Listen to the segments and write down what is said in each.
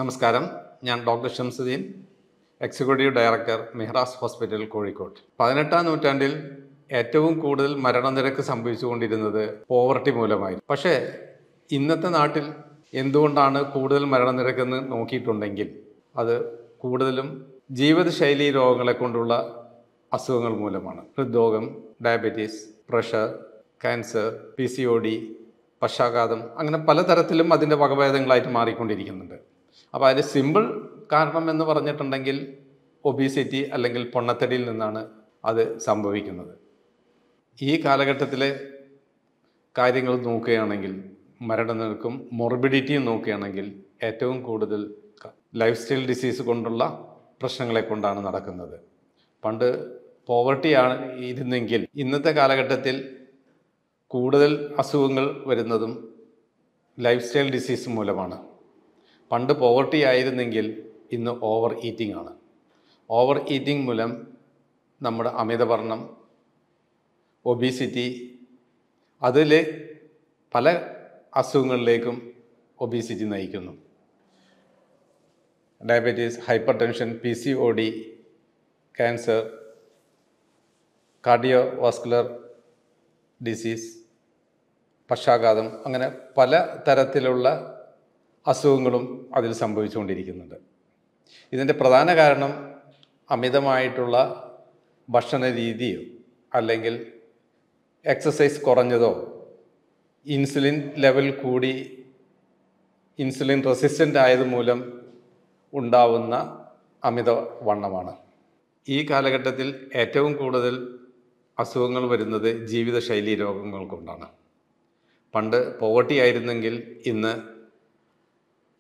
നമസ്കാരം, ഞാൻ doctor Shamsuddin, executive director മെഹ്റാസ് hospital, Kozhikode. 18-ാം നൂറ്റാണ്ടിൽ ഏറ്റവും കൂടുതൽ മരണനിരക്ക് സംഭവിച്ചുകൊണ്ടിരുന്നത് പോവർട്ടി മൂലമായിരുന്നു. പക്ഷേ ഇന്നത്തെ നാട്ടിൽ എന്തുകൊണ്ടാണ് കൂടുതൽ മരണനിരക്കെന്ന് നോക്കിയിട്ടുണ്ടെങ്കിൽ അത് കൂടുതലും ജീവിതശൈലി രോഗങ്ങളെ കൊണ്ടുള്ള അസുഖങ്ങൾ മൂലമാണ്. ഹൃദ്രോഗം, ഡയബറ്റീസ്, പ്രഷർ, ക്യാൻസർ, PCOD, പക്ഷാഘാതം, അങ്ങനെ പലതരത്തിലും അതിൻ്റെ വകഭേദങ്ങളായിട്ട് മാറിക്കൊണ്ടിരിക്കുന്നുണ്ട്. അപ്പോൾ അതിന് സിമ്പിൾ കാരണം എന്ന് പറഞ്ഞിട്ടുണ്ടെങ്കിൽ ഒബീസിറ്റി അല്ലെങ്കിൽ പൊണ്ണത്തടിയിൽ നിന്നാണ് അത് സംഭവിക്കുന്നത്. ഈ കാലഘട്ടത്തിലെ കാര്യങ്ങൾ നോക്കുകയാണെങ്കിൽ, മരണനിരക്കും മോർബിഡിറ്റിയും നോക്കുകയാണെങ്കിൽ ഏറ്റവും കൂടുതൽ ലൈഫ് സ്റ്റൈൽ ഡിസീസ് കൊണ്ടുള്ള പ്രശ്നങ്ങളെ കൊണ്ടാണ് നടക്കുന്നത്. പണ്ട് പോവർട്ടി ഇരുന്നെങ്കിൽ ഇന്നത്തെ കാലഘട്ടത്തിൽ കൂടുതൽ അസുഖങ്ങൾ വരുന്നതും ലൈഫ് സ്റ്റൈൽ ഡിസീസ് മൂലമാണ്. പണ്ട് പോവർട്ടി ആയിരുന്നെങ്കിൽ ഇന്ന് ഓവർ ഈറ്റിംഗ് ആണ്. ഓവർ ഈറ്റിംഗ് മൂലം നമ്മുടെ അമിതവർണ്ണം, ഒബീസിറ്റി, അതിൽ പല അസുഖങ്ങളിലേക്കും ഒബീസിറ്റി നയിക്കുന്നു. Diabetes, hypertension, PCOD, cancer, cardiovascular disease, പക്ഷാഘാതം, അങ്ങനെ പല തരത്തിലുള്ള അസുഖങ്ങളും അതിൽ സംഭവിച്ചുകൊണ്ടിരിക്കുന്നുണ്ട്. ഇതിൻ്റെ പ്രധാന കാരണം അമിതമായിട്ടുള്ള ഭക്ഷണ രീതിയോ അല്ലെങ്കിൽ എക്സസൈസ് കുറഞ്ഞതോ, ഇൻസുലിൻ ലെവൽ കൂടി ഇൻസുലിൻ റെസിസ്റ്റൻ്റ് ആയതുമൂലം ഉണ്ടാവുന്ന അമിതവണ്ണമാണ്. ഈ കാലഘട്ടത്തിൽ ഏറ്റവും കൂടുതൽ അസുഖങ്ങൾ വരുന്നത് ജീവിതശൈലി രോഗങ്ങൾ കൊണ്ടാണ്. പണ്ട് പോവർട്ടി ആയിരുന്നെങ്കിൽ ഇന്ന്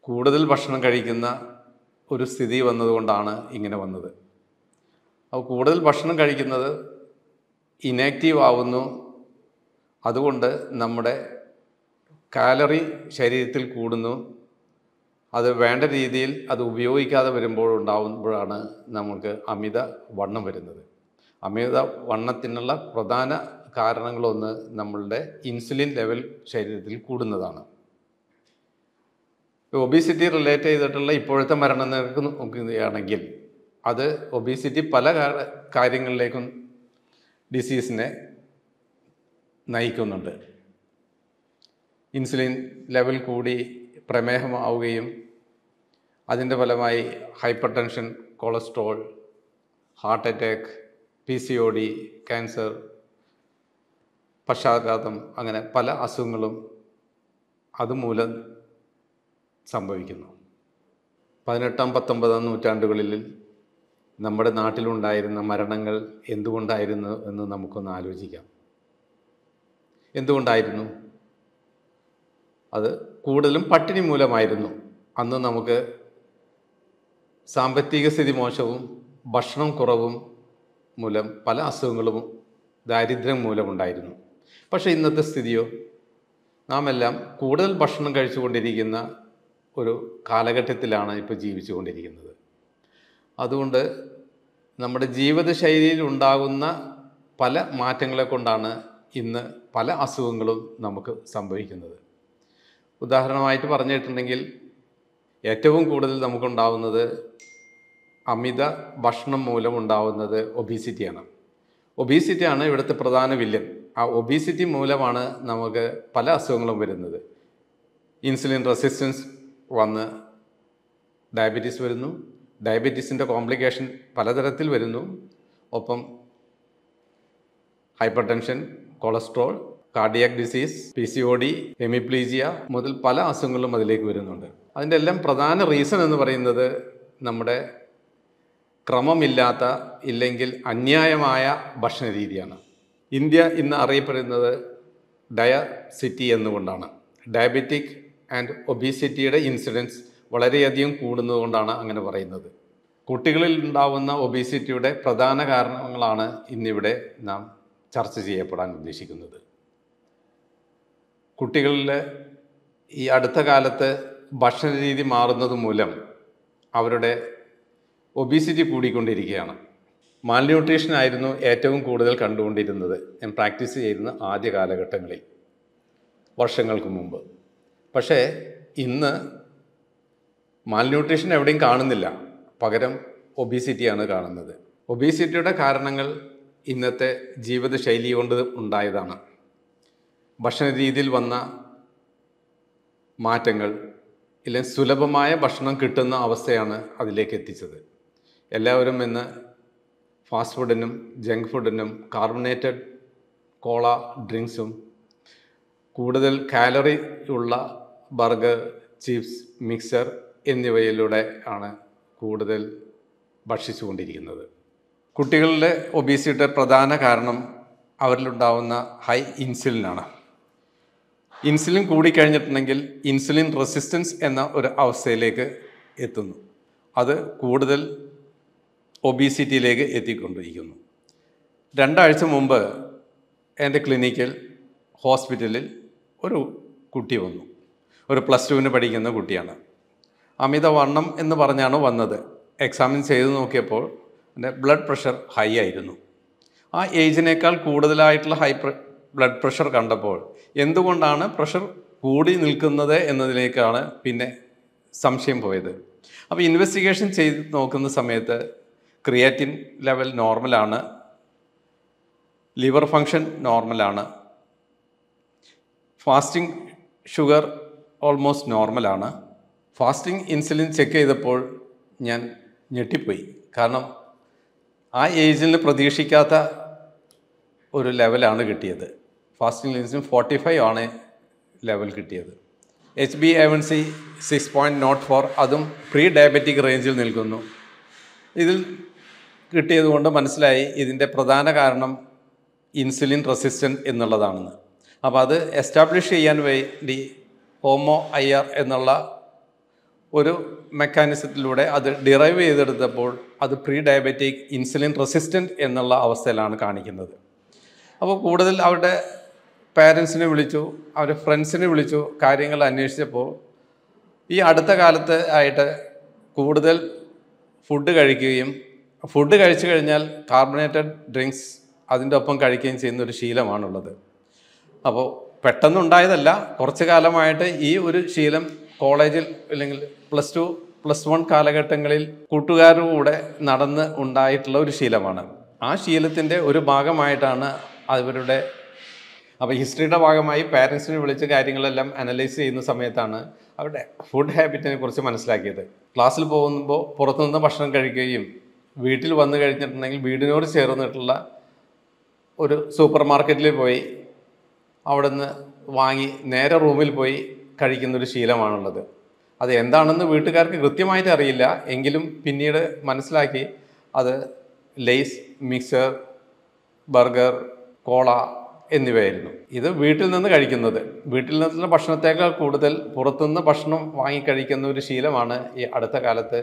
കൂടുതൽ ഭക്ഷണം കഴിക്കുന്ന ഒരു സ്ഥിതി വന്നതുകൊണ്ടാണ് ഇങ്ങനെ വന്നത്. അപ്പോൾ കൂടുതൽ ഭക്ഷണം കഴിക്കുന്നത് ഇനാക്റ്റീവ് ആവുന്നു. അതുകൊണ്ട് നമ്മുടെ കാലറി ശരീരത്തിൽ കൂടുന്നു. അത് വേണ്ട രീതിയിൽ അത് ഉപയോഗിക്കാതെ ഉണ്ടാകുമ്പോഴാണ് നമുക്ക് അമിത വണ്ണം വരുന്നത്. അമിത വണ്ണത്തിനുള്ള പ്രധാന കാരണങ്ങളൊന്ന് നമ്മളുടെ ഇൻസുലിൻ ലെവൽ ശരീരത്തിൽ കൂടുന്നതാണ്. ഒബീസിറ്റി റിലേറ്റ് ചെയ്തിട്ടുള്ള ഇപ്പോഴത്തെ മരണനിരക്ക് നോക്കുകയാണെങ്കിൽ അത് ഒബീസിറ്റി പല കാര്യങ്ങളിലേക്കും ഡിസീസിനെ നയിക്കുന്നുണ്ട്. ഇൻസുലിൻ ലെവൽ കൂടി പ്രമേഹമാവുകയും അതിൻ്റെ ഫലമായി hypertension, cholesterol, heart attack, PCOD, cancer, പക്ഷാഘാതം, അങ്ങനെ പല അസുഖങ്ങളും അതുമൂലം സംഭവിക്കുന്നു. 18-ാം 19-ാം നൂറ്റാണ്ടുകളിൽ നമ്മുടെ നാട്ടിലുണ്ടായിരുന്ന മരണങ്ങൾ എന്തുകൊണ്ടായിരുന്നു എന്ന് നമുക്കൊന്ന് ആലോചിക്കാം. എന്തുകൊണ്ടായിരുന്നു? അത് കൂടുതലും പട്ടിണി മൂലമായിരുന്നു. അന്ന് നമുക്ക് സാമ്പത്തിക സ്ഥിതി മോശവും ഭക്ഷണം കുറവും മൂലം പല അസുഖങ്ങളും ദാരിദ്ര്യം മൂലമുണ്ടായിരുന്നു. പക്ഷേ ഇന്നത്തെ സ്ഥിതിയോ, നാം എല്ലാം കൂടുതൽ ഭക്ഷണം കഴിച്ചുകൊണ്ടിരിക്കുന്ന ഒരു കാലഘട്ടത്തിലാണ് ഇപ്പോൾ ജീവിച്ചുകൊണ്ടിരിക്കുന്നത്. അതുകൊണ്ട് നമ്മുടെ ജീവിതശൈലിയിൽ ഉണ്ടാകുന്ന പല മാറ്റങ്ങളെ കൊണ്ടാണ് ഇന്ന് പല അസുഖങ്ങളും നമുക്ക് സംഭവിക്കുന്നത്. ഉദാഹരണമായിട്ട് പറഞ്ഞിട്ടുണ്ടെങ്കിൽ ഏറ്റവും കൂടുതൽ നമുക്കുണ്ടാവുന്നത് അമിത ഭക്ഷണം മൂലമുണ്ടാവുന്നത് ഒബീസിറ്റിയാണ്. ഒബീസിറ്റിയാണ് ഇവിടുത്തെ പ്രധാന വില്ലൻ. ആ ഒബീസിറ്റി മൂലമാണ് നമുക്ക് പല അസുഖങ്ങളും വരുന്നത്. ഇൻസുലിൻ റെസിസ്റ്റൻസ് വന്ന് ഡയബറ്റീസ് വരുന്നു. ഡയബറ്റീസിൻ്റെ കോംപ്ലിക്കേഷൻ പലതരത്തിൽ വരുന്നു. ഒപ്പം hyper tension, cholesterol, cardiac disease, PCOD, hemiplegia മുതൽ പല അസുഖങ്ങളും അതിലേക്ക് വരുന്നുണ്ട്. അതിൻ്റെ എല്ലാം പ്രധാന റീസൺ എന്ന് പറയുന്നത് നമ്മുടെ ക്രമമില്ലാത്ത ഇല്ലെങ്കിൽ അന്യായമായ ഭക്ഷണ രീതിയാണ്. ഇന്ത്യ ഇന്ന് അറിയപ്പെടുന്നത് ഡയസിറ്റി എന്നുകൊണ്ടാണ്. ഡയബറ്റിക് ആൻഡ് ഒബീസിറ്റിയുടെ ഇൻസിഡൻസ് വളരെയധികം കൂടുന്നതുകൊണ്ടാണ് അങ്ങനെ പറയുന്നത്. കുട്ടികളിൽ ഉണ്ടാവുന്ന ഒബീസിറ്റിയുടെ പ്രധാന കാരണങ്ങളാണ് ഇന്നിവിടെ നാം ചർച്ച ചെയ്യപ്പെടാൻ ഉദ്ദേശിക്കുന്നത്. കുട്ടികളിൽ ഈ അടുത്ത കാലത്ത് ഭക്ഷണ രീതി മാറുന്നത് മൂലം അവരുടെ ഒബീസിറ്റി കൂടിക്കൊണ്ടിരിക്കുകയാണ്. മാൽന്യൂട്രീഷൻ ആയിരുന്നു ഏറ്റവും കൂടുതൽ കണ്ടുകൊണ്ടിരുന്നത് ഞാൻ പ്രാക്ടീസ് ചെയ്യുന്ന ആദ്യ കാലഘട്ടങ്ങളിൽ, വർഷങ്ങൾക്ക് മുമ്പ്. പക്ഷേ ഇന്ന് മാൽന്യൂട്രീഷൻ എവിടെയും കാണുന്നില്ല, പകരം ഒബീസിറ്റിയാണ് കാണുന്നത്. ഒബീസിറ്റിയുടെ കാരണങ്ങൾ ഇന്നത്തെ ജീവിതശൈലി കൊണ്ട് ഉണ്ടായതാണ്. ഭക്ഷണ രീതിയിൽ വന്ന മാറ്റങ്ങൾ, ഇല്ലെങ്കിൽ സുലഭമായ ഭക്ഷണം കിട്ടുന്ന അവസ്ഥയാണ് അതിലേക്ക് എത്തിച്ചത്. എല്ലാവരും ഇന്ന് ഫാസ്റ്റ് ഫുഡിനും ജങ്ക് ഫുഡിനും കാർബണേറ്റഡ് കോള ഡ്രിങ്ക്സും കൂടുതൽ കാലറി ഉള്ള ബർഗർ, ചിപ്സ്, മിക്സർ എന്നിവയിലൂടെ ആണ് കൂടുതൽ ഭക്ഷിച്ചുകൊണ്ടിരിക്കുന്നത്. കുട്ടികളുടെ ഒബീസിറ്റിയുടെ പ്രധാന കാരണം അവരിലുണ്ടാവുന്ന ഹൈ ഇൻസുലിനാണ്. ഇൻസുലിൻ കൂടിക്കഴിഞ്ഞിട്ടുണ്ടെങ്കിൽ ഇൻസുലിൻ റെസിസ്റ്റൻസ് എന്ന ഒരു അവസ്ഥയിലേക്ക് എത്തുന്നു. അത് കൂടുതൽ ഒബീസിറ്റിയിലേക്ക് എത്തിക്കൊണ്ടിരിക്കുന്നു. 2 ആഴ്ച മുമ്പ് എൻ്റെ ക്ലിനിക്കിൽ ഹോസ്പിറ്റലിൽ ഒരു കുട്ടി വന്നു. ഒരു +2 പഠിക്കുന്ന കുട്ടിയാണ്. അമിതവണ്ണം എന്ന് പറഞ്ഞാണ് വന്നത്. എക്സാമിൻ ചെയ്ത് നോക്കിയപ്പോൾ എൻ്റെ ബ്ലഡ് പ്രഷർ ഹൈ ആയിരുന്നു. ആ ഏജിനേക്കാൾ കൂടുതലായിട്ടുള്ള ബ്ലഡ് പ്രഷർ കണ്ടപ്പോൾ എന്തുകൊണ്ടാണ് പ്രഷർ കൂടി നിൽക്കുന്നത് എന്നതിലേക്കാണ് പിന്നെ സംശയം പോയത്. അപ്പോൾ ഇൻവെസ്റ്റിഗേഷൻ ചെയ്ത് നോക്കുന്ന സമയത്ത് ക്രിയാറ്റിൻ ലെവൽ നോർമലാണ്, ലിവർ ഫങ്ഷൻ നോർമലാണ്, ഫാസ്റ്റിംഗ് ഷുഗർ ഓൾമോസ്റ്റ് നോർമലാണ്. ഫാസ്റ്റിംഗ് ഇൻസുലിൻ ചെക്ക് ചെയ്തപ്പോൾ ഞാൻ ഞെട്ടിപ്പോയി. കാരണം ആ ഏജിൽ പ്രതീക്ഷിക്കാത്ത ഒരു ലെവലാണ് കിട്ടിയത്. ഫാസ്റ്റിംഗ് ഇൻസുലിൻ 45 ആണ് ലെവൽ കിട്ടിയത്. HbA1c 6.04, അതും പ്രീ ഡയബറ്റിക് റേഞ്ചിൽ നിൽക്കുന്നു. ഇതിൽ കിട്ടിയത് കൊണ്ട് മനസ്സിലായി ഇതിൻ്റെ പ്രധാന കാരണം ഇൻസുലിൻ റെസിസ്റ്റൻറ്റ് എന്നുള്ളതാണെന്ന്. അപ്പോൾ അത് എസ്റ്റാബ്ലിഷ് ചെയ്യാൻ വേണ്ടി ഹോമോ IR എന്നുള്ള ഒരു മെക്കാനിസത്തിലൂടെ അത് ഡിറൈവ് ചെയ്തെടുത്തപ്പോൾ അത് പ്രീ ഡയബറ്റിക് ഇൻസുലിൻ റെസിസ്റ്റൻറ്റ് എന്നുള്ള അവസ്ഥയിലാണ് കാണിക്കുന്നത്. അപ്പോൾ കൂടുതൽ അവരുടെ പാരൻസിനെ വിളിച്ചു, അവരുടെ ഫ്രണ്ട്സിനെ വിളിച്ചു, കാര്യങ്ങൾ അന്വേഷിച്ചപ്പോൾ ഈ അടുത്ത കാലത്ത് ആയിട്ട് കൂടുതൽ ഫുഡ് കഴിക്കുകയും ഫുഡ് കഴിച്ചു കഴിഞ്ഞാൽ കാർബണേറ്റഡ് ഡ്രിങ്ക്സ് അതിൻ്റെ ഒപ്പം കഴിക്കുകയും ചെയ്യുന്ന ഒരു ശീലമാണുള്ളത്. അപ്പോൾ പെട്ടെന്നുണ്ടായതല്ല, കുറച്ച് കാലമായിട്ട് ഈ ഒരു ശീലം കോളേജിൽ അല്ലെങ്കിൽ +2, +1 കാലഘട്ടങ്ങളിൽ കൂട്ടുകാരുടെ കൂടെ നടന്ന് ഉണ്ടായിട്ടുള്ള ഒരു ശീലമാണ്. ആ ശീലത്തിൻ്റെ ഒരു ഭാഗമായിട്ടാണ് അവരുടെ ഹിസ്റ്ററിയുടെ ഭാഗമായി പാരൻസിനെ വിളിച്ച് കാര്യങ്ങളെല്ലാം അനലൈസ് ചെയ്യുന്ന സമയത്താണ് അവരുടെ ഫുഡ് ഹാബിറ്റിനെ കുറിച്ച് മനസ്സിലാക്കിയത്. ക്ലാസ്സിൽ പോകുമ്പോൾ പുറത്തുനിന്ന് ഭക്ഷണം കഴിക്കുകയും വീട്ടിൽ വന്നു കഴിഞ്ഞിട്ടുണ്ടെങ്കിൽ വീടിനോട് ചേർന്നിട്ടുള്ള ഒരു സൂപ്പർ മാർക്കറ്റിൽ പോയി അവിടെ നിന്ന് വാങ്ങി നേരെ റൂമിൽ പോയി കഴിക്കുന്നൊരു ശീലമാണുള്ളത്. അത് എന്താണെന്ന് വീട്ടുകാർക്ക് കൃത്യമായിട്ട് അറിയില്ല, എങ്കിലും പിന്നീട് മനസ്സിലാക്കി അത് ലേസ്, മിക്സർ, ബർഗർ, കോള എന്നിവയായിരുന്നു. ഇത് വീട്ടിൽ നിന്ന് കഴിക്കുന്നത്. വീട്ടിൽ നിന്നുള്ള ഭക്ഷണത്തേക്കാൾ കൂടുതൽ പുറത്തുനിന്ന് ഭക്ഷണം വാങ്ങിക്കഴിക്കുന്ന ഒരു ശീലമാണ് ഈ അടുത്ത കാലത്ത്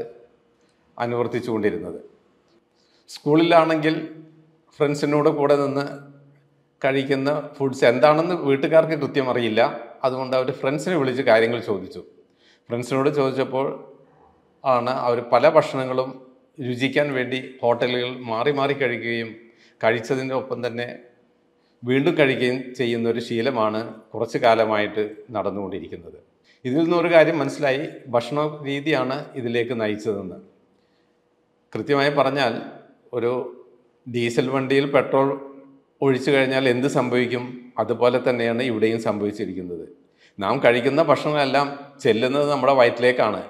അനുവർത്തിച്ചു കൊണ്ടിരുന്നത്. സ്കൂളിലാണെങ്കിൽ ഫ്രണ്ട്സിനോട് കൂടെ നിന്ന് കഴിക്കുന്ന ഫുഡ്സ് എന്താണെന്ന് വീട്ടുകാർക്ക് കൃത്യം അറിയില്ല. അതുകൊണ്ട് അവർ ഫ്രണ്ട്സിനെ വിളിച്ച് കാര്യങ്ങൾ ചോദിച്ചു. ഫ്രണ്ട്സിനോട് ചോദിച്ചപ്പോൾ ആണ് അവർ പല ഭക്ഷണങ്ങളും രുചിക്കാൻ വേണ്ടി ഹോട്ടലുകൾ മാറി മാറി കഴിക്കുകയും കഴിച്ചതിൻ്റെ ഒപ്പം തന്നെ വീണ്ടും കഴിക്കുകയും ചെയ്യുന്ന ഒരു ശീലമാണ് കുറച്ച് കാലമായിട്ട് നടന്നുകൊണ്ടിരിക്കുന്നത്. ഇതിൽ നിന്നൊരു കാര്യം മനസ്സിലായി, ഭക്ഷണ രീതിയാണ് ഇതിലേക്ക് നയിച്ചതെന്ന്. കൃത്യമായി പറഞ്ഞാൽ ഒരു ഡീസൽ വണ്ടിയിൽ പെട്രോൾ ഒഴിച്ചു കഴിഞ്ഞാൽ എന്ത് സംഭവിക്കും, അതുപോലെ തന്നെയാണ് ഇവിടെയും സംഭവിച്ചിരിക്കുന്നത്. നാം കഴിക്കുന്ന ഭക്ഷണമെല്ലാം ചെല്ലുന്നത് നമ്മുടെ വയറ്റിലേക്കാണ്.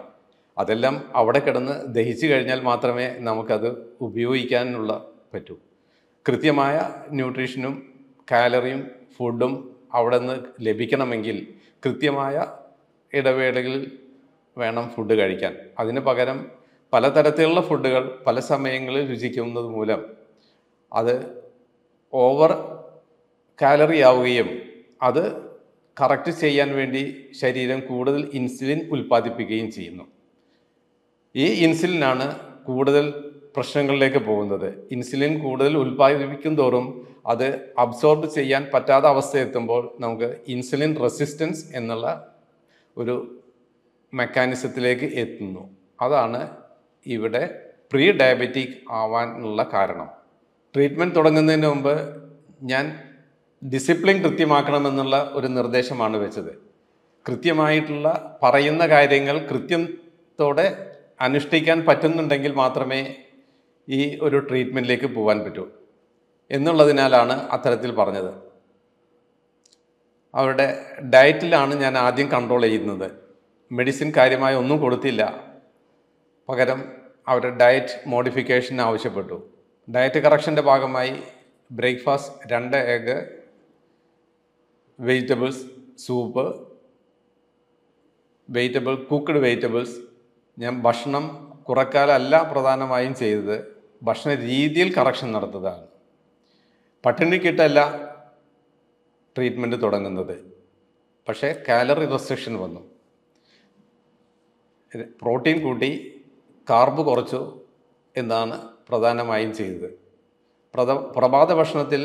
അതെല്ലാം അവിടെ കിടന്ന് ദഹിച്ചു കഴിഞ്ഞാൽ മാത്രമേ നമുക്കത് ഉപയോഗിക്കാനുള്ള പറ്റൂ. കൃത്യമായ ന്യൂട്രീഷനും കാലറിയും ഫുഡും അവിടെ നിന്ന് ലഭിക്കണമെങ്കിൽ കൃത്യമായ ഇടവേളകളിൽ വേണം ഫുഡ് കഴിക്കാൻ. അതിന് പകരം പലതരത്തിലുള്ള ഫുഡുകൾ പല സമയങ്ങളിൽ രുചിക്കുന്നത് മൂലം അത് ഓവർ കാലറി ആവുകയും അത് കറക്റ്റ് ചെയ്യാൻ വേണ്ടി ശരീരം കൂടുതൽ ഇൻസുലിൻ ഉൽപ്പാദിപ്പിക്കുകയും ചെയ്യുന്നു. ഈ ഇൻസുലിനാണ് കൂടുതൽ പ്രശ്നങ്ങളിലേക്ക് പോകുന്നത്. ഇൻസുലിൻ കൂടുതൽ ഉൽപ്പാദിപ്പിക്കും തോറും അത് അബ്സോർബ് ചെയ്യാൻ പറ്റാത്ത അവസ്ഥ എത്തുമ്പോൾ നമുക്ക് ഇൻസുലിൻ റെസിസ്റ്റൻസ് എന്നുള്ള ഒരു മെക്കാനിസത്തിലേക്ക് എത്തുന്നു. അതാണ് ഇവിടെ പ്രീ ഡയബറ്റിക് ആവാനുള്ള കാരണം. ട്രീറ്റ്മെൻറ്റ് തുടങ്ങുന്നതിന് മുമ്പ് ഞാൻ ഡിസിപ്ലിൻ കൃത്യമാക്കണമെന്നുള്ള ഒരു നിർദ്ദേശമാണ് വെച്ചത്. കൃത്യമായിട്ടുള്ള പറയുന്ന കാര്യങ്ങൾ കൃത്യം ത്തോടെ അനുഷ്ഠിക്കാൻ പറ്റുന്നുണ്ടെങ്കിൽ മാത്രമേ ഈ ഒരു ട്രീറ്റ്മെൻറ്റിലേക്ക് പോകാൻ പറ്റൂ എന്നുള്ളതിനാലാണ് അത്തരത്തിൽ പറഞ്ഞത്. അവരുടെ ഡയറ്റിലാണ് ഞാൻ ആദ്യം കൺട്രോൾ ചെയ്യുന്നത്. മെഡിസിൻ കാര്യമായി ഒന്നും കൊടുത്തില്ല. പകരം അവരുടെ ഡയറ്റ് മോഡിഫിക്കേഷൻ ആവശ്യപ്പെട്ടു. ഡയറ്റ് കറക്ഷൻ്റെ ഭാഗമായി breakfast 2 egg, vegetables soup, cooked vegetables. ഞാൻ ഭക്ഷണം കുറക്കാനല്ല പ്രധാനമായും ചെയ്തത്, ഭക്ഷണ രീതിയിൽ കറക്ഷൻ നടത്തുന്നതാണ്. പട്ടിണിക്കിട്ടല്ല ട്രീറ്റ്മെൻറ്റ് തുടങ്ങുന്നത്. പക്ഷേ കാലറി റെസ്ട്രിക്ഷൻ വന്നു. പ്രോട്ടീൻ കൂട്ടി കാർബ് കുറച്ചു എന്നാണ് പ്രധാനമായും ചെയ്തത്. പ്രഭാത ഭക്ഷണത്തിൽ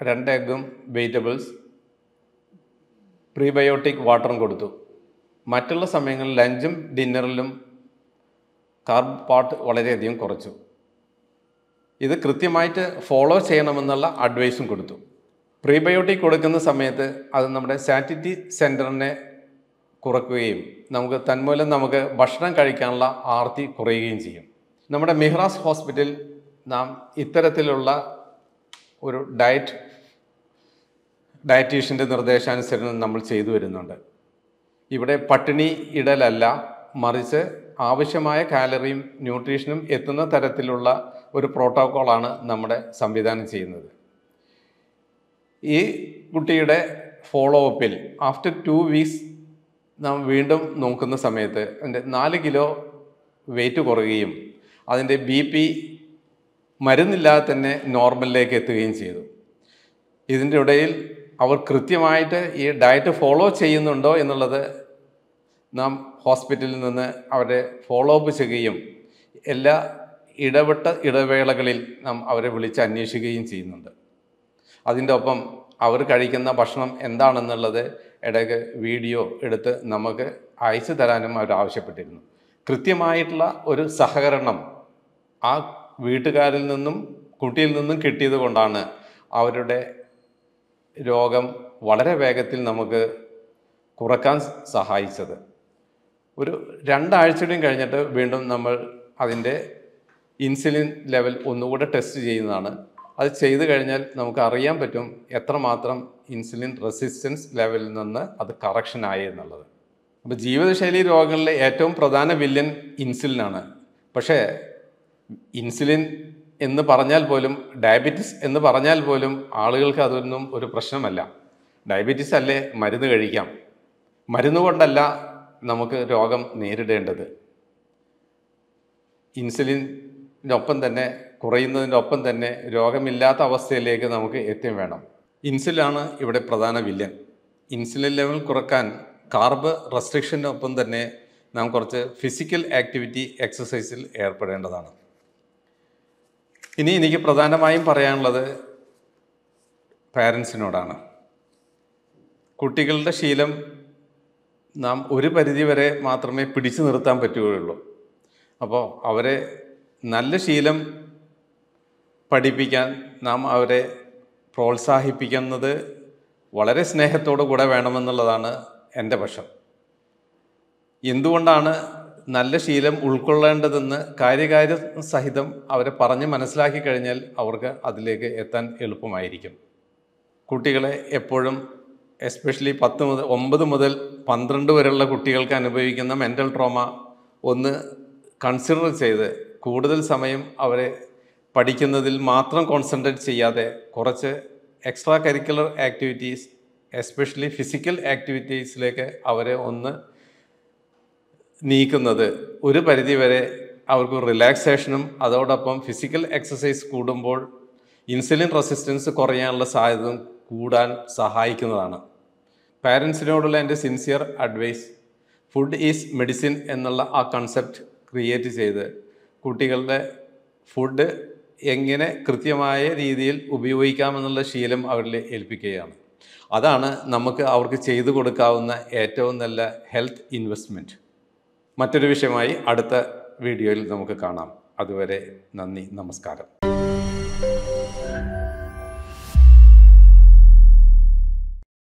2 എഗ്ഗും വെജിറ്റബിൾസ്, പ്രീബയോട്ടിക് വാട്ടറും കൊടുത്തു. മറ്റുള്ള സമയങ്ങളിൽ ലഞ്ചും ഡിന്നറിലും കാർബ് പാർട്ട് വളരെയധികം കുറച്ചു. ഇത് കൃത്യമായിട്ട് ഫോളോ ചെയ്യണമെന്നുള്ള അഡ്വൈസും കൊടുത്തു. പ്രീബയോട്ടിക് കൊടുക്കുന്ന സമയത്ത് അത് നമ്മുടെ സാറ്റിറ്റി സെൻറ്ററിനെ കുറയ്ക്കുകയും തന്മൂലം നമുക്ക് ഭക്ഷണം കഴിക്കാനുള്ള ആർത്തി കുറയുകയും ചെയ്യും. നമ്മുടെ മിഹ്റാസ് ഹോസ്പിറ്റൽ നാം ഇത്തരത്തിലുള്ള ഒരു ഡയറ്റീഷ്യൻ്റെ നിർദ്ദേശാനുസരണം നമ്മൾ ചെയ്തു വരുന്നുണ്ട്. ഇവിടെ പട്ടിണി ഇടലല്ല, മറിച്ച് ആവശ്യമായ കാലറിയും ന്യൂട്രീഷനും എത്തുന്ന തരത്തിലുള്ള ഒരു പ്രോട്ടോക്കോളാണ് നമ്മുടെ സംവിധാനം ചെയ്യുന്നത്. ഈ കുട്ടിയുടെ ഫോളോ അപ്പിൽ ആഫ്റ്റർ 2 വീക്സ് നാം വീണ്ടും നോക്കുന്ന സമയത്ത് അതിൻ്റെ 4 കിലോ വെയിറ്റ് കുറയുകയും അതിൻ്റെ BP മരുന്നില്ലാതെ തന്നെ നോർമലിലേക്ക് എത്തുകയും ചെയ്തു. ഇതിൻ്റെ ഇടയിൽ അവർ കൃത്യമായിട്ട് ഈ ഡയറ്റ് ഫോളോ ചെയ്യുന്നുണ്ടോ എന്നുള്ളത് നാം ഹോസ്പിറ്റലിൽ നിന്ന് അവരെ ഫോളോ അപ്പ് ചെയ്യുകയും എല്ലാ ഇടവേളകളിൽ നാം അവരെ വിളിച്ച് അന്വേഷിക്കുകയും ചെയ്യുന്നുണ്ട്. അതിൻ്റെ ഒപ്പം അവർ കഴിക്കുന്ന ഭക്ഷണം എന്താണെന്നുള്ളത് ഇടയ്ക്ക് വീഡിയോ എടുത്ത് നമുക്ക് അയച്ചു തരാനും അവർ ആവശ്യപ്പെട്ടിരുന്നു. കൃത്യമായിട്ടുള്ള ഒരു സഹകരണം ആ വീട്ടുകാരിൽ നിന്നും കുട്ടിയിൽ നിന്നും കിട്ടിയത് കൊണ്ടാണ് അവരുടെ രോഗം വളരെ വേഗത്തിൽ നമുക്ക് കുറക്കാൻ സഹായിച്ചത്. ഒരു 2 ആഴ്ചയും കഴിഞ്ഞിട്ട് വീണ്ടും നമ്മൾ അതിൻ്റെ ഇൻസുലിൻ ലെവൽ ഒന്നുകൂടെ ടെസ്റ്റ് ചെയ്യുന്നതാണ്. അത് ചെയ്തു കഴിഞ്ഞാൽ നമുക്ക് അറിയാൻ പറ്റും എത്രമാത്രം ഇൻസുലിൻ റെസിസ്റ്റൻസ് ലെവലിൽ നിന്ന് അത് കറക്ഷനായി എന്നുള്ളത്. അപ്പോൾ ജീവിതശൈലി രോഗങ്ങളിലെ ഏറ്റവും പ്രധാന വില്ലൻ ഇൻസുലിനാണ്. പക്ഷേ ഇൻസുലിൻ എന്ന് പറഞ്ഞാൽ പോലും, ഡയബറ്റിസ് എന്ന് പറഞ്ഞാൽ പോലും ആളുകൾക്ക് അതൊന്നും ഒരു പ്രശ്നമല്ല. ഡയബറ്റിസ് അല്ലേ, മരുന്ന് കഴിക്കാം. മരുന്ന് കൊണ്ടല്ല നമുക്ക് രോഗം നേരിടേണ്ടത്. ഇൻസുലിനൊപ്പം തന്നെ കുറയുന്നതിനൊപ്പം തന്നെ രോഗമില്ലാത്ത അവസ്ഥയിലേക്ക് നമുക്ക് എത്തുകയും വേണം. ഇൻസുലിനാണ് ഇവിടെ പ്രധാന വില്ലൻ. ഇൻസുലിൻ ലെവൽ കുറക്കാൻ കാർബ് റെസ്ട്രിക്ഷനൊപ്പം തന്നെ നാം കുറച്ച് ഫിസിക്കൽ ആക്ടിവിറ്റി എക്സസൈസിൽ ഏർപ്പെടേണ്ടതാണ്. ഇനി എനിക്ക് പ്രധാനമായും പറയാനുള്ളത് പാരൻസിനോടാണ്. കുട്ടികളുടെ ശീലം നാം ഒരു പരിധിവരെ മാത്രമേ പിടിച്ചു നിർത്താൻ പറ്റുകയുള്ളൂ. അപ്പോൾ അവരെ നല്ല ശീലം പഠിപ്പിക്കാൻ നാം അവരെ പ്രോത്സാഹിപ്പിക്കുന്നത് വളരെ സ്നേഹത്തോടു കൂടെ വേണമെന്നുള്ളതാണ് എൻ്റെ പക്ഷം. എന്തുകൊണ്ടാണ് നല്ല ശീലം ഉൾക്കൊള്ളേണ്ടതെന്ന് കാര്യകാര്യ സഹിതം അവരെ പറഞ്ഞ് മനസ്സിലാക്കി കഴിഞ്ഞാൽ അവർക്ക് അതിലേക്ക് എത്താൻ എളുപ്പമായിരിക്കും. കുട്ടികളെ എപ്പോഴും എസ്പെഷ്യലി 9 മുതൽ 12 വരെയുള്ള കുട്ടികൾക്ക് അനുഭവിക്കുന്ന മെൻ്റൽ ട്രോമ ഒന്ന് കൺസിഡർ ചെയ്ത് കൂടുതൽ സമയം അവരെ പഠിക്കുന്നതിൽ മാത്രം കോൺസെൻട്രേറ്റ് ചെയ്യാതെ കുറച്ച് extracurricular activities, especially physical ആക്ടിവിറ്റീസിലേക്ക് അവരെ ഒന്ന് നീക്കുന്നത് ഒരു പരിധിവരെ അവർക്ക് റിലാക്സേഷനും അതോടൊപ്പം ഫിസിക്കൽ എക്സസൈസ് കൂടുമ്പോൾ ഇൻസുലിൻ റെസിസ്റ്റൻസ് കുറയാനുള്ള സാധ്യത കൂടാൻ സഹായിക്കുന്നതാണ്. പാരൻസിനോടുള്ള എൻ്റെ sincere advice, food is medicine എന്നുള്ള ആ കൺസെപ്റ്റ് ക്രിയേറ്റ് ചെയ്ത് കുട്ടികളുടെ ഫുഡ് എങ്ങനെ കൃത്യമായ രീതിയിൽ ഉപയോഗിക്കാമെന്നുള്ള ശീലം അവരിൽ ഏൽപ്പിക്കുകയാണ്. അതാണ് നമുക്ക് അവർക്ക് ചെയ്തു കൊടുക്കാവുന്ന ഏറ്റവും നല്ല ഹെൽത്ത് ഇൻവെസ്റ്റ്മെൻറ്റ്. മറ്റൊരു വിഷയമായി അടുത്ത വീഡിയോയിൽ നമുക്ക് കാണാം. അതുവരെ നന്ദി, നമസ്കാരം.